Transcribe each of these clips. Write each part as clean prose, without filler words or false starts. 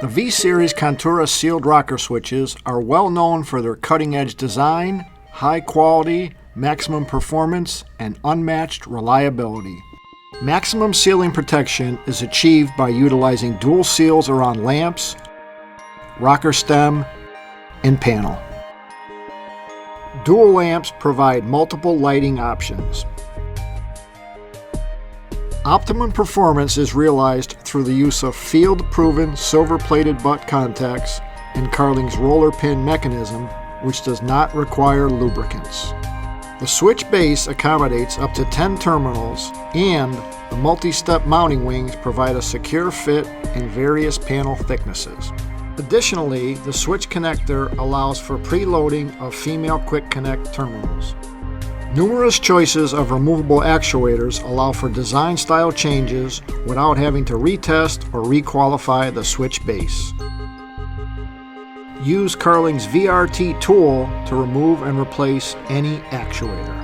The V-Series Contura sealed rocker switches are well known for their cutting-edge design, high quality, maximum performance, and unmatched reliability. Maximum sealing protection is achieved by utilizing dual seals around lamps, rocker stem, and panel. Dual lamps provide multiple lighting options. Optimum performance is realized through the use of field-proven silver-plated butt contacts and Carling's roller pin mechanism, which does not require lubricants. The switch base accommodates up to 10 terminals, and the multi-step mounting wings provide a secure fit in various panel thicknesses. Additionally, the switch connector allows for preloading of female quick connect terminals. Numerous choices of removable actuators allow for design style changes without having to retest or requalify the switch base. Use Carling's VRT tool to remove and replace any actuator.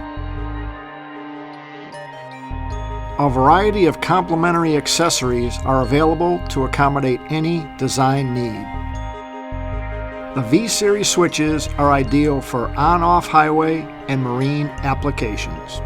A variety of complementary accessories are available to accommodate any design need. The V-Series switches are ideal for on-off highway and marine applications.